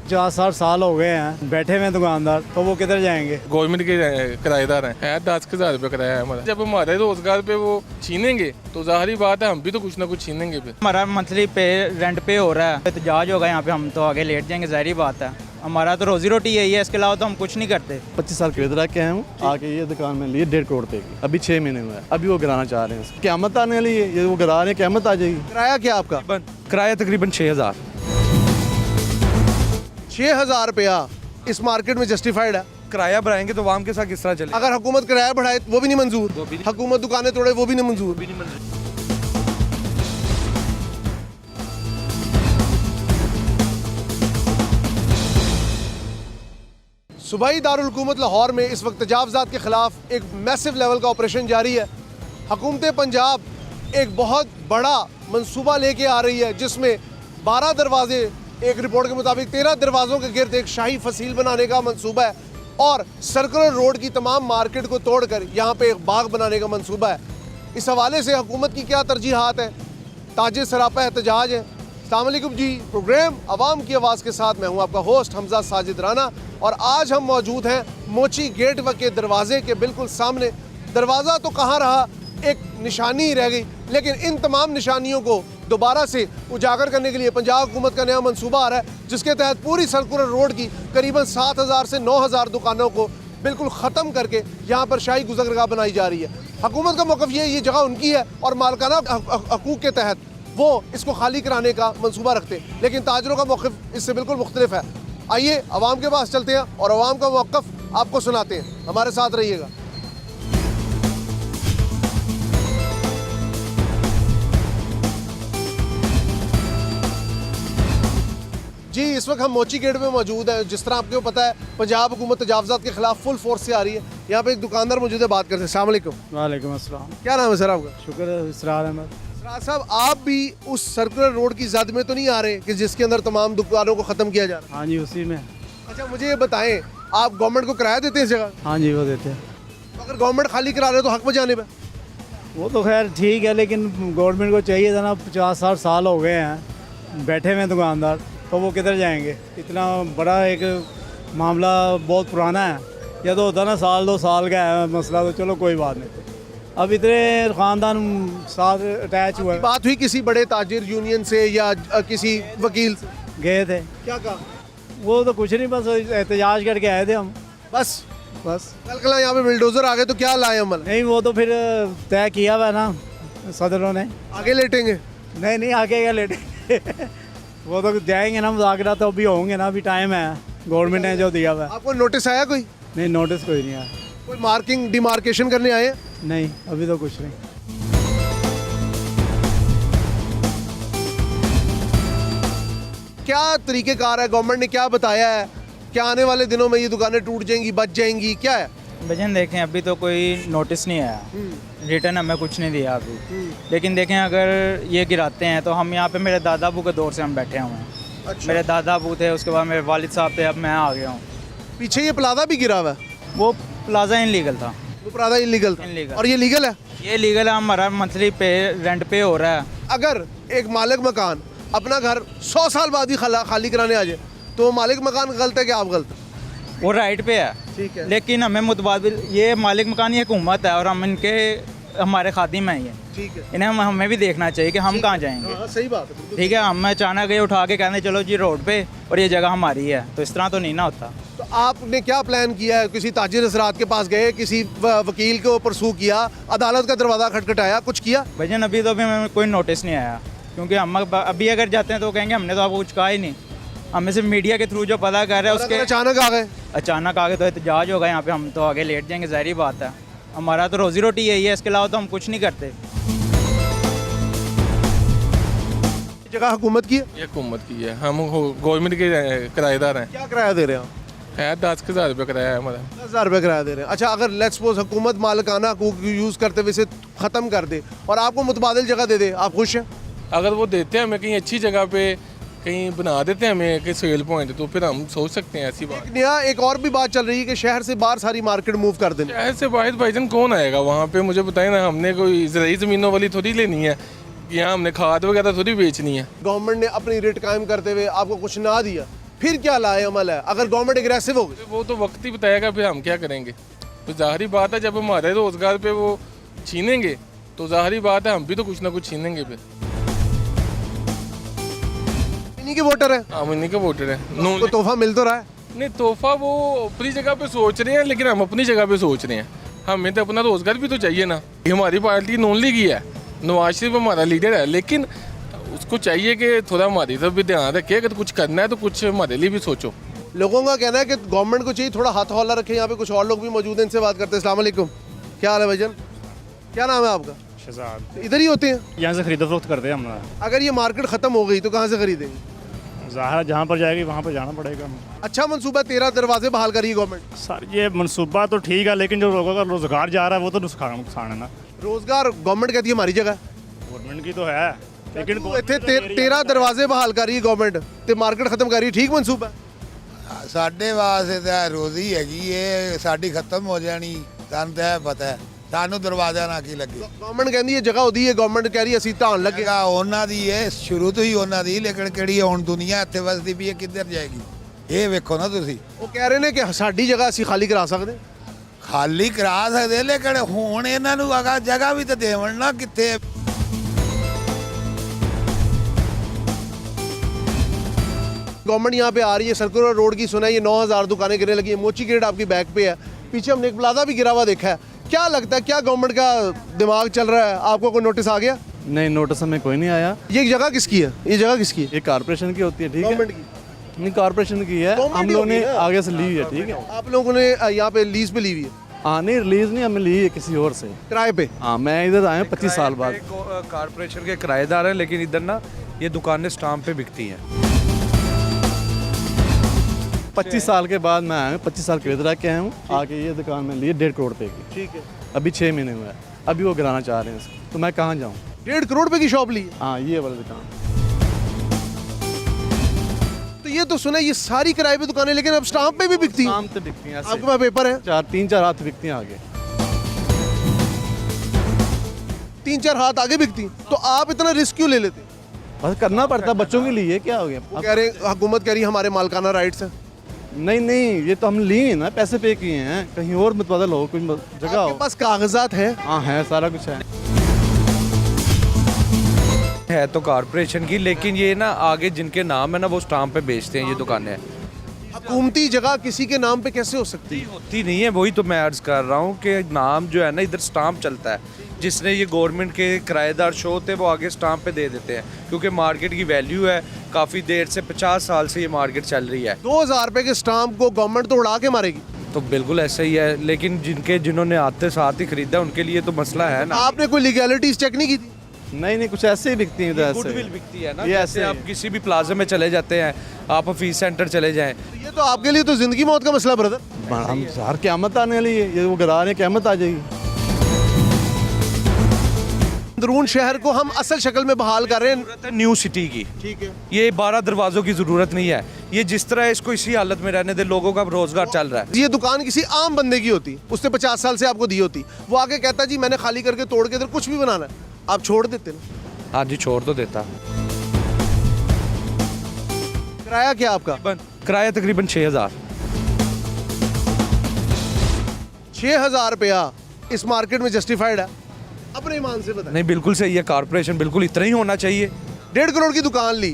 50-60 साल हो गए हैं बैठे हुए दुकानदार, तो वो किधर जाएंगे। गवर्नमेंट के किराएदार हैं 10,000 रुपये किराया है हमारा। जब हमारे रोजगार पे वो छीनेंगे तो जाहिर बात है हम भी तो कुछ ना कुछ छीनेंगे फिर। हमारा मंथली पे रेंट पे हो रहा है, एहतजाज होगा यहाँ पे, हम तो आगे लेट जाएंगे, जाहिर बात है। हमारा तो रोजी रोटी यही है, इसके अलावा तो हम कुछ नहीं करते। 25 साल खरीद के आया हूँ, आके ये दुकान में लिए 1.5 करोड़ देगी, अभी 6 महीने हुए हैं, अभी वो गिराना चाह रहे हैं। क़यामत आने वाली है, ये वो गिरा रहे हैं, क़यामत आ जाएगी। किराया क्या आपका? किराया तकरीबन 6,000। 6,000 रुपया इस मार्केट में जस्टिफाइड है? किराया बढ़ाएंगे तो आवाम के साथ किस तरह चले। अगर हुकूमत किराया बढ़ाए वो भी नहीं मंजूर, हुकूमत दुकानें तोड़े वो भी नहीं मंजूर। सूबाई दारुल हुकूमत लाहौर में इस वक्त तजावज़ात के ख़िलाफ़ एक मैसिव लेवल का ऑपरेशन जारी है। हुकूमत पंजाब एक बहुत बड़ा मंसूबा लेके आ रही है जिसमें 12 दरवाजे, एक रिपोर्ट के मुताबिक 13 दरवाज़ों के गिर्द एक शाही फसील बनाने का मंसूबा है और सर्कुलर रोड की तमाम मार्केट को तोड़कर यहाँ पे एक बाग बनाने का मंसूबा है। इस हवाले से हुकूमत की क्या तरजीहात है, ताजे सरापा एहतजाज है। अस्सलाम वालेकुम जी, प्रोग्राम आवाम की आवाज़ के साथ मैं हूँ आपका होस्ट हमजा साजिद राना और आज हम मौजूद हैं मोची गेट के दरवाजे के बिल्कुल सामने। दरवाज़ा तो कहाँ रहा, एक निशानी ही रह गई, लेकिन इन तमाम निशानियों को दोबारा से उजागर करने के लिए पंजाब हुकूमत का नया मंसूबा आ रहा है जिसके तहत पूरी सर्कुलर रोड की करीबन 7,000 से 9,000 दुकानों को बिल्कुल ख़त्म करके यहाँ पर शाही गुज़रगाह बनाई जा रही है। हुकूमत का मौक़िफ़ ये जगह उनकी है और मालकाना हकूक़ के तहत वो इसको खाली कराने का मंसूबा रखते हैं, लेकिन ताजरों का मौक़िफ़ इससे बिल्कुल मुख्तलिफ है। आइए आवाम के पास चलते हैं और आवाम का मौक़िफ़ आपको सुनाते हैं, हमारे साथ रहिएगा। जी, इस वक्त हम मोची गेट में मौजूद हैं। जिस तरह आपको पता है पंजाब हुकूमत तजावज़ात के खिलाफ फुल फोर्स से आ रही है। यहाँ पे एक दुकानदार मौजूद है, बात करते हैं। अस्सलाम वालेकुम। वालेकुम अस्सलाम। क्या नाम है सर आपका? शुक्र है, इसरार अहमद। इसरार साहब, आप भी उस सर्कुलर रोड की जद में तो नहीं आ रहे कि जिसके अंदर तमाम दुकानों को ख़त्म किया जा रहा है? हाँ जी, उसी में। अच्छा, मुझे ये बताएं, आप गवर्नमेंट को किराया देते हैं इस जगह? हाँ जी, वो देते हैं। तो अगर गवर्नमेंट खाली करा रहे हो तो हक में जाने पे? वो तो खैर ठीक है, लेकिन गवर्नमेंट को चाहिए था ना, 50-60 साल हो गए हैं बैठे हुए दुकानदार, तो वो किधर जाएंगे। इतना बड़ा एक मामला बहुत पुराना है, या तो होता ना साल 2 साल का है मसला तो चलो कोई बात नहीं। अब इतने ख़ानदान साथ अटैच हुआ है। बात हुई किसी बड़े ताजिर यूनियन से या किसी वकील से? गए थे, क्या कहा? वो तो कुछ नहीं, बस एहतजाज करके आए थे हम, बस बस। यहाँ पे बिल्डोजर आ गए तो क्या लाए अमल? नहीं, वो तो फिर तय किया हुआ है ना सदरों ने। आगे लेटेंगे? नहीं, आगे क्या लेटे वो तो जाएंगे ना, मुज़ाकरा तो अभी होंगे ना, अभी टाइम है, गवर्नमेंट ने जो दिया हुआ है। आपको नोटिस आया कोई? नहीं, नोटिस कोई नहीं आया। कोई मार्किंग डिमार्केशन करने आए हैं? नहीं, अभी तो कुछ नहीं। क्या तरीक़ेकार है, गवर्नमेंट ने क्या बताया है, क्या आने वाले दिनों में ये दुकानें टूट जाएंगी, बच जाएंगी, क्या है? भजन देखें, अभी तो कोई नोटिस नहीं आया, रिटर्न हमें कुछ नहीं दिया अभी। लेकिन देखें, अगर ये गिराते हैं तो हम यहाँ पे मेरे दादा अबू के दौर से हम बैठे हुए हैं। अच्छा। मेरे दादा अबू थे, उसके बाद मेरे वालिद साहब थे, अब मैं आ गया हूँ। पीछे ये प्लाजा भी गिरा हुआ है? वो प्लाजा इनलीगल था। वो प्लाजा इलीगल था? इनलीगल। और ये लीगल है? ये लीगल है, हमारा मंथली पे रेंट पे हो रहा है। अगर एक मालिक मकान अपना घर 100 साल बाद ही खाली कराने आ जाए तो वो मालिक मकान गलत है कि आप गलत? वो राइट पे है, ठीक है। लेकिन हमें मुतबादिल, ये मालिक मकान ये हुकूमत है और हम इनके हमारे खादिम हैं ये, ठीक है। इन्हें हमें भी देखना चाहिए कि हम कहाँ जाएंगे। हाँ, सही बात है, बिल्कुल। ठीक है, हम अचानक ये उठा के कहते चलो जी रोड पे और ये जगह हमारी है, तो इस तरह तो नहीं ना होता। तो आपने क्या प्लान किया है? किसी ताजिर असरात के पास गए, किसी वकील को परसू किया, अदालत का दरवाज़ा खटखटाया, कुछ किया? भजन अभी तो हमें कोई नोटिस नहीं आया, क्योंकि हम अभी अगर जाते हैं तो कहेंगे हमने तो आपको कुछ कहा ही नहीं। हमें सिर्फ मीडिया के थ्रू जो पता कर रहे हैं उसके अचानक आ गए? अचानक आगे तो एहतजाज होगा यहाँ पे, हम तो आगे लेट जाएंगे, जाहिर बात है। हमारा तो रोजी रोटी यही है, इसके अलावा तो हम कुछ नहीं करते। जगह हुकूमत की है? ये हुकूमत की है, हम गवर्नमेंट के किराएदार हैं। क्या किराया दे रहे हैं? है 10,000 रुपये किराया है हमारा। 10,000 रुपये किराया दे रहे हैं। अच्छा, अगर लेट्स सपोज हुकूमत मालिकाना को यूज़ करते हुए इसे ख़त्म कर दे और आपको मुतबादिल जगह दे दे, आप खुश हैं? अगर वो देते हैं हमें कहीं अच्छी जगह पे, कहीं बना देते हैं हमें कि सेल पॉइंट, तो फिर हम सोच सकते हैं ऐसी बात। एक और भी बात चल रही है कि शहर से बाहर सारी मार्केट मूव कर देनी। शहर से बाहर भाईजान कौन आएगा वहाँ पे, मुझे बताए ना, हमने कोई ज़रूरी ज़मीनों वाली थोड़ी लेनी है, यहाँ हमने खाद वगैरह थोड़ी बेचनी है। गवर्नमेंट ने अपनी रेट कायम करते हुए आपको कुछ ना दिया फिर क्या लाए अमल है अगर गवर्नमेंट एग्रेसिव हो गई? वो तो वक्त ही बताएगा फिर हम क्या करेंगे। तो जाहिर बात है जब हमारे रोजगार पे वो छीनेंगे तो जाहिर बात है हम भी तो कुछ ना कुछ छीनेंगे फिर। इन्हीं के वोटर है, हम इन्हीं के वोटर हैं। उनको तोहफा मिल तो रहा है। नहीं, तोहफा वो अपनी जगह पे सोच रहे हैं, लेकिन हम अपनी जगह पे सोच रहे हैं। हमें तो अपना रोजगार भी तो चाहिए ना। हमारी पार्टी नॉन लीग ही है, नवाज शरीफ हमारा लीडर है, लेकिन उसको चाहिए कि थोड़ा हमारी तरफ भी ध्यान रखे। अगर कुछ करना है तो कुछ हमारे लिए भी सोचो। लोगों का कहना है कि गवर्नमेंट को चाहिए थोड़ा हाथ हौला रखे। यहाँ पे कुछ और लोग भी मौजूद हैं, इनसे बात करते हैं। अस्सलाम वालेकुम, क्या हाल है भाईजान? क्या नाम है आपका? शहजाद इधर ही होते हैं? यहाँ से खरीदो फरोख्त करते हैं हम। अगर ये मार्केट खत्म हो गई तो कहाँ से खरीदेंगे? ज़ाहिर जहाँ पर जाएगी वहाँ पर जाना पड़ेगा। अच्छा मनसूबा 13 दरवाजे बहाल करिए गवर्नमेंट। सर ये मनसूबा तो ठीक है, लेकिन जो लोगों का रोजगार जा रहा है वो तो नुकसान है ना। रोजगार गवर्नमेंट कहती है हमारी जगह, गवर्नमेंट की तो है, लेकिन ਇੱਥੇ 13 ਦਰਵਾਜ਼ੇ ਬਹਾਲ ਕਰ ਰਹੀ ਹੈ ਗਵਰਨਮੈਂਟ ਤੇ ਮਾਰਕੀਟ ਖਤਮ ਕਰ ਰਹੀ ਹੈ। ਠੀਕ ਮਨਸੂਬਾ ਹੈ? ਸਾਡੇ ਵਾਸਤੇ ਤਾਂ ਰੋਜ਼ੀ ਹੈਗੀ ਏ, ਸਾਡੀ ਖਤਮ ਹੋ ਜਾਣੀ ਸਾਨੂੰ ਤਾਂ ਇਹ ਪਤਾ ਹੈ। ਸਾਨੂੰ ਦਰਵਾਜ਼ਾ ਨਾ ਕੀ ਲੱਗੇ। ਗਵਰਨਮੈਂਟ ਕਹਿੰਦੀ ਹੈ ਜਗ੍ਹਾ ਉਹਦੀ ਹੈ, ਗਵਰਨਮੈਂਟ ਕਹਿ ਰਹੀ ਹੈ ਅਸੀਂ ਢਾਣ ਲੱਗੇ। ਜਗ੍ਹਾ ਉਹਨਾਂ ਦੀ ਏ, ਸ਼ੁਰੂ ਤੋਂ ਹੀ ਉਹਨਾਂ ਦੀ, ਲੇਕਿਨ ਕਿਹੜੀ ਹੁਣ ਦੁਨੀਆ ਇੱਥੇ ਵਸਦੀ ਵੀ ਹੈ, ਕਿੱਧਰ ਜਾਏਗੀ ਇਹ ਵੇਖੋ ਨਾ ਤੁਸੀਂ। ਉਹ ਕਹਿ ਰਹੇ ਨੇ ਕਿ ਸਾਡੀ ਜਗ੍ਹਾ ਅਸੀਂ ਖਾਲੀ ਕਰਾ ਸਕਦੇ। ਖਾਲੀ ਕਰਾ ਸਕਦੇ, ਲੇਕਿਨ ਹੁਣ ਇਹਨਾਂ ਨੂੰ ਅਗਾ ਜਗ੍ਹਾ ਵੀ ਤਾਂ ਦੇਵਣ ਨਾ ਕਿੱਥੇ। गवर्नमेंट यहाँ पे आ रही है, सर्कुलर रोड की सुना है, ये 9000 दुकानें गिरने लगी है। मोची ग्रेड आपकी बैक पे है, पीछे हमने एक प्लाजा भी गिरा हुआ देखा है। क्या लगता है क्या गवर्नमेंट का दिमाग चल रहा है? आपको कोई नोटिस आ गया? नहीं, नोटिस हमें कोई नहीं आया। ये जगह किसकी है? ये जगह किसकी है? ये कॉर्पोरेशन की होती है, ठीक है। गवर्नमेंट की? नहीं, कॉर्पोरेशन की है, हम लोगों ने आगे से ली है, ठीक है। आप लोगों ने यहाँ पे लीज पे ली हुई है? हाँ, नहीं रिलीज नहीं, हमने ली है किसी और से किराए पे? हाँ, मैं इधर आया हूँ 25 साल बाद। कारपोरेशन के किराएदार हैं, लेकिन इधर ना ये दुकानें स्टाम्प पे बिकती हैं। 25 साल के बाद मैं आया हूँ, 25 साल के इधर आके आया हूँ। आके ये दुकान में ली 1.5 करोड़ रुपए की, ठीक है। अभी 6 महीने हुए हैं। अभी वो गिराना चाह रहे हैं इसको, तो मैं कहाँ जाऊँ? 1.5 करोड़ रुपए की शॉप ली है? हाँ, ये वाली दुकान। तो ये तो सुना ये सारी किराए पे दुकानें, लेकिन अब स्टाम्प पे भी बिकती है। शाम तो बिकती हैं ऐसे। आपके पास पेपर है? 3-4 हाथ बिकती हैं आगे। 3-4 हाथ आगे बिकती हैं। तो आप इतना रिस्क क्यों ले लेते? बस करना पड़ता है, बच्चों के लिए क्या हो गया। वो कह रहे हैं हुकूमत कह रही है हमारे मालकाना राइट्स हैं। नहीं नहीं, ये तो हम लिए ना, पैसे पे किए हैं, कहीं और मत बदल हो, कोई जगह आपके हो। पास कागजात है? हाँ है, सारा कुछ है। है तो कारपोरेशन की, लेकिन ये ना आगे जिनके नाम है ना वो स्टाम्प पे बेचते हैं ये दुकानें। हुकूमती जगह किसी के नाम पे कैसे हो सकती है? होती नहीं है, वही तो मैं अर्ज कर रहा हूँ कि नाम जो है ना इधर स्टाम्प चलता है। जिसने ये गवर्नमेंट के किराएदार शो होते हैं वो आगे स्टाम्प पे दे देते हैं, क्योंकि मार्केट की वैल्यू है। काफ़ी देर से 50 साल से ये मार्केट चल रही है। 2000 रुपए के स्टाम्प को गवर्नमेंट तो उड़ा के मारेगी। तो बिल्कुल ऐसा ही है, लेकिन जिन्होंने आते साथ ही खरीदा उनके लिए तो मसला है ना। आपने कोई लीगैलिटीज चेक नहीं की थी? नहीं नहीं, कुछ ऐसे ही बिकती हैं इधर ऐसे। गुडविल बिकती है ना, ये जैसे ऐसे आप किसी भी प्लाजा में चले जाते हैं, आप ऑफिस सेंटर चले जाएं, तो ये तो आपके लिए तो जिंदगी मौत का मसला ब्रदर। हम हर क़यामत आने वाली है, ये वो गिरा रहे हैं, क़यामत आ जाएगी। अंदरून शहर को हम असल शक्ल में बहाल कर रहे हैं। जरूरत है न्यू सिटी की। ठीक है। ये 12 दरवाजों की ज़रूरत नहीं है। ये जिस तरह है इसको इसी हालत में रहने दे, लोगों का रोजगार चल रहा है। ये दुकान किसी आम बंदे की होती, उसने 50 साल से आपको दी होती, वो आके कहता जी मैंने खाली करके तोड़ के इधर कुछ भी बनाना है, आप छोड़ देते ना। हाँ जी, छोड़ तो देता। किराया क्या आपका? किराया तकरीबन 6000। 6000 रुपया इस मार्केट में जस्टिफाइड है? अपने ईमान से बताएं। नहीं, बिल्कुल सही है, कारपोरेशन बिल्कुल इतना ही होना चाहिए। 1.5 करोड़ की दुकान ली,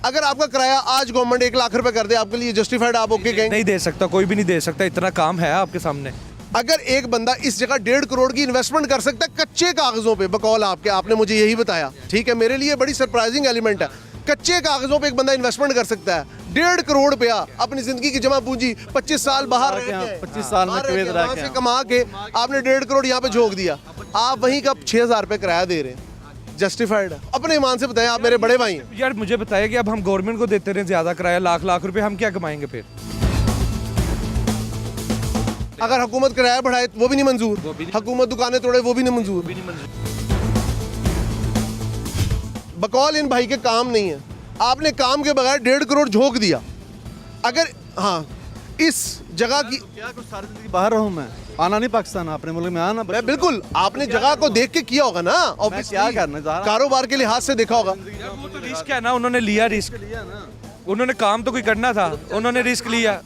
अगर आपका किराया आज गवर्नमेंट 1 लाख रुपए कर दे, आपके लिए जस्टिफाइड? आप ओके कहेंगे? नहीं दे सकता, कोई भी नहीं दे सकता, इतना काम है आपके सामने। अगर एक बंदा इस जगह 1.5 करोड़ की इन्वेस्टमेंट कर सकता है कच्चे कागजों पे, बकौल आपके, आपने मुझे यही बताया, ठीक है, मेरे लिए बड़ी सरप्राइजिंग एलिमेंट है। कच्चे कागजों पे एक बंदा इन्वेस्टमेंट कर सकता है 1.5 करोड़ रुपया, अपनी जिंदगी की जमा पूंजी 25 साल बाहर रह के, 25 साल में कुवैत रह वहाँ के से कमा के आपने 1.5 करोड़ यहाँ पे झोंक दिया, आप वहीं का 6000 रुपये किराया दे रहे हैं, जस्टिफाइड है? अपने ईमान से बताएं, आप मेरे बड़े भाई हैं। यार मुझे बताया कि अब हम गवर्नमेंट को देते रहे ज़्यादा किराया, लाख रुपए, हम क्या कमाएंगे फिर? अगर हुकूमत किराया बढ़ाए वो भी नहीं मंजूर, हुकूमत दुकानें तोड़े वो भी नहीं मंजूर। बकौल इन भाई के काम नहीं है, आपने काम के बगैर 1.5 करोड़ झोंक दिया। अगर हाँ इस जगह की क्या कुछ सारी जिंदगी बाहर रहूँ मैं, आना नहीं पाकिस्तान, अपने मुल्क में आना। मैं बिल्कुल, आपने जगह को देख के किया होगा ना, ऑब्वियसली क्या करना चाह रहा? कारोबार के लिहाज से देखा होगा। वो तो रिस्क है ना, उन्होंने लिया रिस्क। उन्होंने काम तो कोई करना था, उन्होंने रिस्क लिया।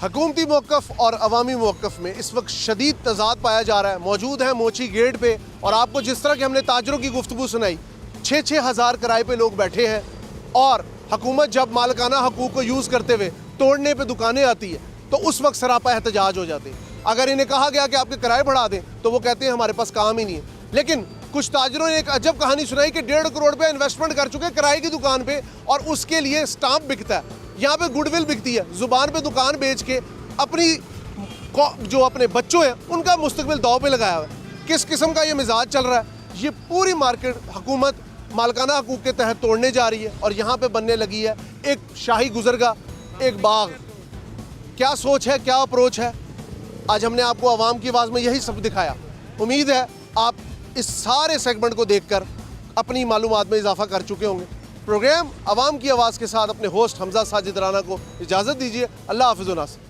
हुकूमती मौक़िफ़ और अवामी मौक़िफ़ में इस वक्त शदीद तज़ाद पाया जा रहा है। मौजूद है मोची गेट पे और आपको जिस तरह के हमने ताजरों की गुफ्तगू सुनाई, 6-6 हज़ार किराए पे लोग बैठे हैं और हुकूमत जब मालिकाना हकूक़ को यूज़ करते हुए तोड़ने पे दुकानें आती है तो उस वक्त सरापा एहतजाज हो जाते हैं। अगर इन्हें कहा गया कि आपके किराए बढ़ा दें तो वो कहते हैं हमारे पास काम ही नहीं है। लेकिन कुछ ताजरों ने एक अजब कहानी सुनाई कि 1.5 करोड़ पे इन्वेस्टमेंट कर चुके किराए की दुकान पे और उसके लिए स्टाम्प बिकता है, यहाँ पे गुडविल बिकती है, ज़ुबान पे दुकान बेच के अपनी जो अपने बच्चों हैं उनका मुस्तकबिल दाव पे लगाया हुआ है। किस किस्म का ये मिजाज चल रहा है? ये पूरी मार्केट हुकूमत मालिकाना हकूक़ के तहत तोड़ने जा रही है और यहाँ पे बनने लगी है एक शाही गुजरगाह, एक बाग। क्या सोच है, क्या अप्रोच है? आज हमने आपको आवाम की आवाज़ में यही सब दिखाया। उम्मीद है आप इस सारे सेगमेंट को देखकर अपनी मालूमात में इजाफा कर चुके होंगे। प्रोग्राम आवाम की आवाज़ के साथ अपने होस्ट हमजा साजिद राना को इजाज़त दीजिए। अल्लाह हाफ़िज़ व नासिर।